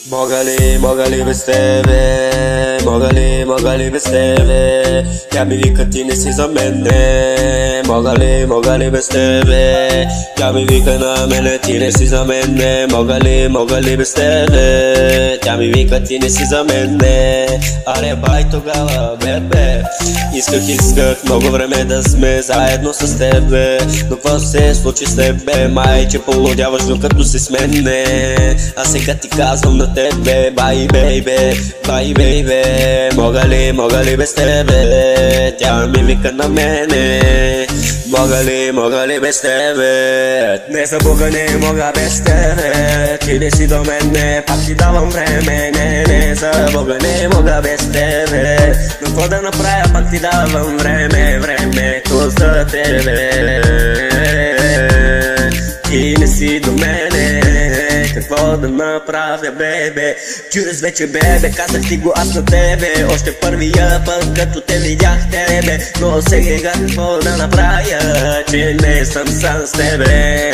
Мога ли без тебе? Мога ли без тебе? Тя ми вика, ти не си за мене. Мога ли без тебе? Тя ми вика на мене, ти не си за мене. Мога ли без тебе? Тя ми вика, ти не си за мене. Аре бай тогава, бебе. Исках много време да сме заедно с тебе. Но какво се случи с тебе? Май, че полудяваш докато си с мене. А сега ти казвам на тебе, бай бейбе. Мога ли без тебе? Тя ми вика на мене. Мога ли без тебе? Не за Бога не мога без тебе. Ти не си до мене, пак ти давам време. Не за Бога не мога без тебе. Но какво да направя, пак ти давам времето за тебе. Ти не си до мене, какво да направя, бебе? Чудес вече, бебе, казах ти го аз на тебе. Още първия път, като те видях тебе. Но сега какво да направя, че не съм сам с тебе.